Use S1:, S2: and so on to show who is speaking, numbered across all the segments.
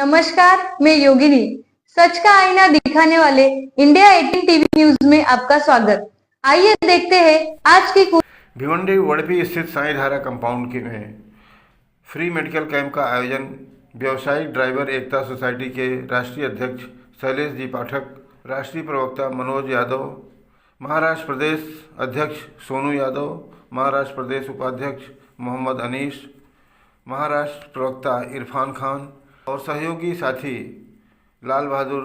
S1: नमस्कार, मैं योगिनी। सच का आईना दिखाने वाले इंडिया 18 टीवी न्यूज में आपका स्वागत। आइए देखते हैं आज की
S2: भिवंडी वड़पी स्थित साई धारा कंपाउंड में फ्री मेडिकल कैंप का आयोजन व्यावसायिक ड्राइवर एकता सोसाइटी के राष्ट्रीय अध्यक्ष शैलेश जी पाठक, राष्ट्रीय प्रवक्ता मनोज यादव, महाराष्ट्र प्रदेश अध्यक्ष सोनू यादव, महाराष्ट्र प्रदेश उपाध्यक्ष मोहम्मद अनीस, महाराष्ट्र प्रवक्ता इरफान खान और सहयोगी साथी लाल बहादुर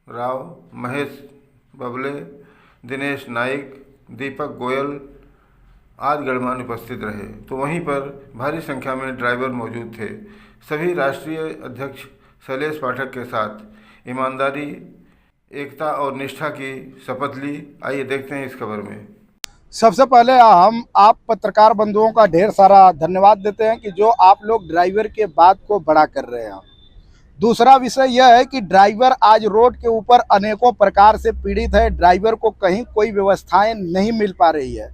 S2: राव, महेश बबले, दिनेश नाइक, दीपक गोयल आदि गणमान्य उपस्थित रहे। तो वहीं पर भारी संख्या में ड्राइवर मौजूद थे। सभी राष्ट्रीय अध्यक्ष शैलेश पाठक के साथ ईमानदारी, एकता और निष्ठा की शपथ ली। आइए देखते हैं इस खबर में।
S3: सबसे पहले हम आप पत्रकार बंधुओं का ढेर सारा धन्यवाद देते हैं कि जो आप लोग ड्राइवर के बात को बड़ा कर रहे हैं। दूसरा विषय यह है कि ड्राइवर आज रोड के ऊपर अनेकों प्रकार से पीड़ित है। ड्राइवर को कहीं कोई व्यवस्थाएं नहीं मिल पा रही है।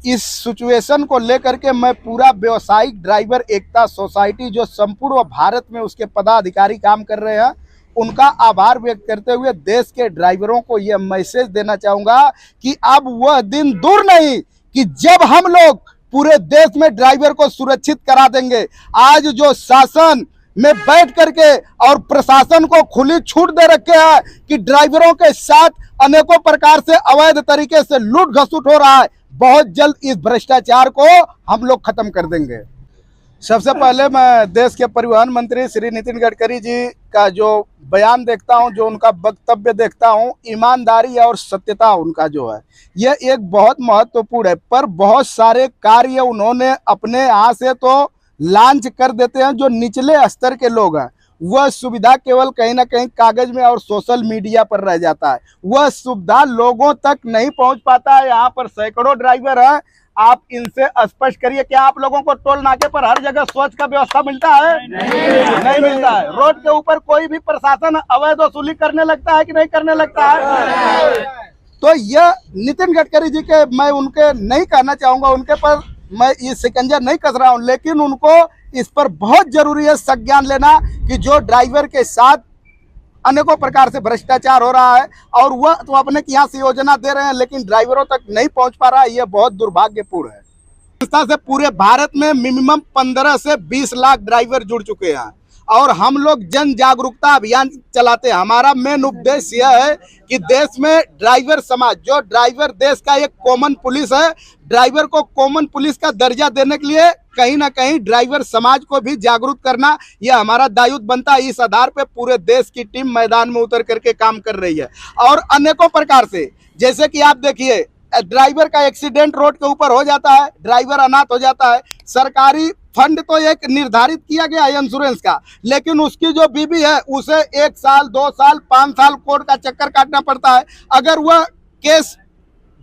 S3: इस सिचुएशन को लेकर के मैं पूरा व्यावसायिक ड्राइवर एकता सोसाइटी, जो संपूर्ण भारत में उसके पदाधिकारी काम कर रहे हैं, उनका आभार व्यक्त करते हुए देश के ड्राइवरों को यह मैसेज देना चाहूँगा कि अब वह दिन दूर नहीं कि जब हम लोग पूरे देश में ड्राइवर को सुरक्षित करा देंगे। आज जो शासन में बैठ करके और प्रशासन को खुली छूट दे रखे है कि ड्राइवरों के साथ अनेकों प्रकार से अवैध तरीके से लूट घसूट हो रहा है, बहुत जल्द इस भ्रष्टाचार को हम लोग खत्म कर देंगे। सबसे पहले मैं देश के परिवहन मंत्री श्री नितिन गडकरी जी का जो बयान देखता हूं, जो उनका वक्तव्य देखता हूं, ईमानदारी और सत्यता उनका जो है यह एक बहुत महत्वपूर्ण है। पर बहुत सारे कार्य उन्होंने अपने यहाँ से तो लॉन्च कर देते हैं। जो निचले स्तर के लोग हैं वह सुविधा केवल कहीं ना कहीं कागज में और सोशल मीडिया पर रह जाता है, वह सुविधा लोगों तक नहीं पहुंच पाता है। यहाँ पर सैकड़ों ड्राइवर हैं, आप इनसे स्पष्ट करिए, क्या आप लोगों को टोल नाके पर हर जगह शौच का व्यवस्था मिलता है? नहीं मिलता है। रोड के ऊपर कोई भी प्रशासन अवैध वसूली करने लगता है कि नहीं करने लगता है? तो यह नितिन गडकरी जी के मैं उनके नहीं कहना चाहूंगा, उनके पर मैं ये शिकंजा नहीं कस रहा हूं, लेकिन उनको इस पर बहुत जरूरी है संज्ञान लेना कि जो ड्राइवर के साथ अनेकों प्रकार से भ्रष्टाचार हो रहा है और वह तो अपने यहाँ से योजना दे रहे हैं लेकिन ड्राइवरों तक नहीं पहुंच पा रहा है, यह बहुत दुर्भाग्यपूर्ण है। संस्था से पूरे भारत में मिनिमम 15 से 20 लाख ड्राइवर जुड़ चुके हैं और हम लोग जन जागरूकता अभियान चलाते हैं। हमारा मेन उद्देश्य यह है कि देश में ड्राइवर समाज, जो ड्राइवर देश का एक कॉमन पुलिस है, ड्राइवर को कॉमन पुलिस का दर्जा देने के लिए कहीं ना कहीं ड्राइवर समाज को भी जागरूक करना यह हमारा दायित्व बनता है। इस आधार पे पूरे देश की टीम मैदान में उतर करके काम कर रही है और अनेकों प्रकार से, जैसे कि आप देखिए, ड्राइवर का एक्सीडेंट रोड के ऊपर हो जाता है, ड्राइवर अनाथ हो जाता है। सरकारी फंड तो एक निर्धारित किया गया है इंश्योरेंस का, लेकिन उसकी जो बीवी है उसे 1 साल 2 साल 5 साल कोर्ट का चक्कर काटना पड़ता है। अगर वह केस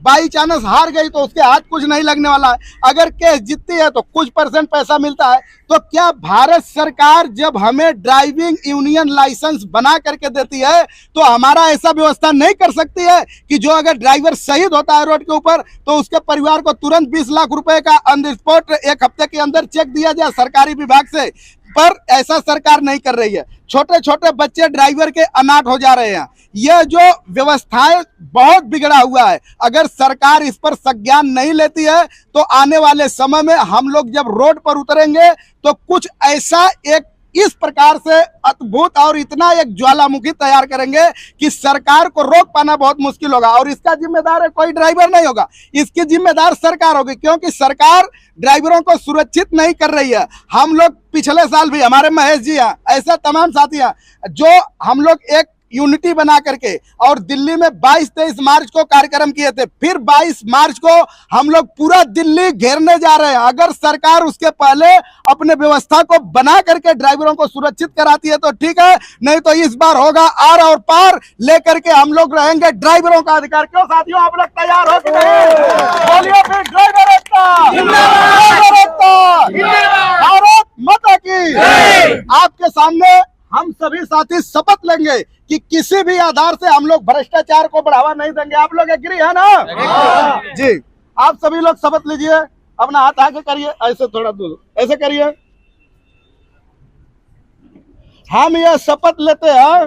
S3: बाई चांस हार गई तो उसके हाथ कुछ नहीं लगने वाला है, अगर केस जीतती है तो कुछ % पैसा मिलता है। तो क्या भारत सरकार जब हमें ड्राइविंग यूनियन लाइसेंस बना करके देती है तो हमारा ऐसा व्यवस्था नहीं कर सकती है कि जो अगर ड्राइवर शहीद होता है रोड के ऊपर तो उसके परिवार को तुरंत 20 लाख रुपए का ऑन द स्पॉट 1 हफ्ते के अंदर चेक दिया जाए सरकारी विभाग से? पर ऐसा सरकार नहीं कर रही है। छोटे छोटे बच्चे ड्राइवर के अनाथ हो जा रहे हैं। यह जो व्यवस्थाएं बहुत बिगड़ा हुआ है, अगर सरकार इस पर संज्ञान नहीं लेती है तो आने वाले समय में हम लोग जब रोड पर उतरेंगे तो कुछ ऐसा एक इस प्रकार से अद्भुत और इतना एक ज्वालामुखी तैयार करेंगे कि सरकार को रोक पाना बहुत मुश्किल होगा। और इसका जिम्मेदार है कोई ड्राइवर नहीं होगा, इसकी जिम्मेदार सरकार होगी, क्योंकि सरकार ड्राइवरों को सुरक्षित नहीं कर रही है। हम लोग पिछले साल भी, हमारे महेश जी हैं, ऐसा तमाम साथी हैं, जो हम लोग एक यूनिटी बना करके और दिल्ली में 22-23 मार्च को कार्यक्रम किए थे, फिर 22 मार्च को हम लोग पूरा दिल्ली घेरने जा रहे हैं। अगर सरकार उसके पहले अपने व्यवस्था को बना करके ड्राइवरों को सुरक्षित कराती है तो ठीक है, नहीं तो इस बार होगा आर और पार, लेकर के हम लोग रहेंगे ड्राइवरों का अधिकार। क्यों साथियों, आप लोग तैयार हो कि नहीं? बोलिए फिर, ड्राइवर एकता जिंदाबाद, भारत माता की। आपके सामने हम सभी साथी शपथ लेंगे कि किसी भी आधार से हम लोग भ्रष्टाचार को बढ़ावा नहीं देंगे। आप लोग एग्री है ना? जी, आप सभी लोग शपथ लीजिए, अपना हाथ आगे करिए, ऐसे थोड़ा दूर ऐसे करिए। हम यह शपथ लेते हैं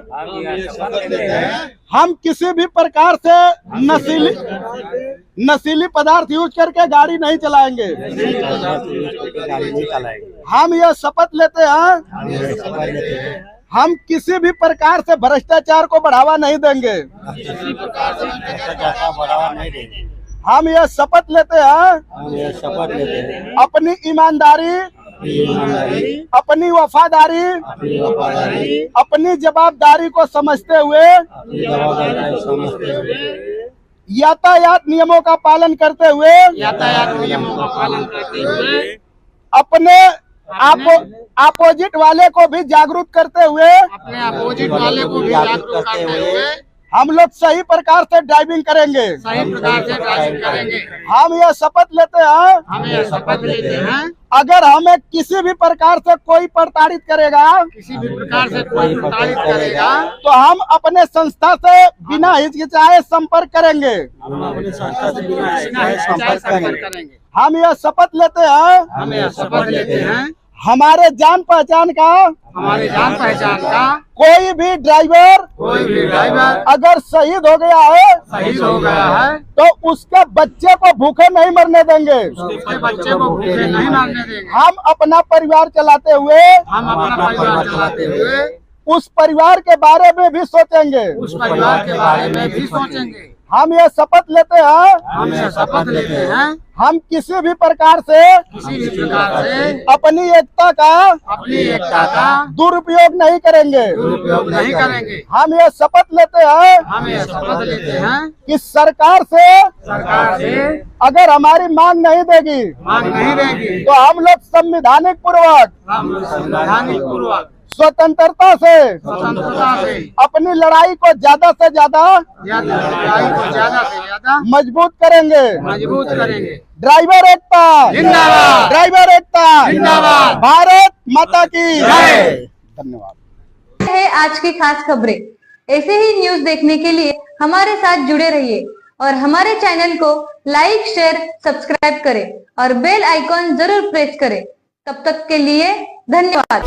S3: हम किसी भी प्रकार से नशीली पदार्थ यूज करके गाड़ी नहीं चलाएंगे। हम यह शपथ लेते हैं हम किसी भी प्रकार से भ्रष्टाचार को बढ़ावा नहीं देंगे। हम यह शपथ लेते हैं अपनी ईमानदारी, अपनी वफादारी, अपनी जवाबदारी को समझते हुए यातायात नियमों का पालन करते हुए अपने अपोजिट वाले को भी जागरूक करते हुए हम लोग सही प्रकार से ड्राइविंग करेंगे। हम यह शपथ लेते हैं अगर हमें किसी भी प्रकार से कोई प्रताड़ित करेगा तो हम अपने संस्था से बिना हिचकिचाए संपर्क करेंगे। हम यह शपथ लेते हैं हमारे जान पहचान का कोई भी ड्राइवर अगर शहीद हो गया है तो उसके बच्चे को भूखे नहीं मरने देंगे। हम अपना परिवार चलाते हुए उस परिवार के बारे में भी सोचेंगे। हम ये शपथ लेते हैं हम किसी भी प्रकार से अपनी एकता का दुरुपयोग नहीं करेंगे। हम ये शपथ लेते हैं कि सरकार से अगर हमारी मांग नहीं देगी तो हम लोग संवैधानिक पूर्वक स्वतंत्रता से अपनी लड़ाई को ज्यादा से ज्यादा मजबूत करेंगे। ड्राइवर एकता जिंदाबाद, ड्राइवर एकता जिंदाबाद, भारत माता की जय। धन्यवाद।
S1: है आज की खास खबरें। ऐसे ही न्यूज देखने के लिए हमारे साथ जुड़े रहिए और हमारे चैनल को लाइक, शेयर, सब्सक्राइब करें और बेल आइकॉन जरूर प्रेस करें। तब तक के लिए धन्यवाद।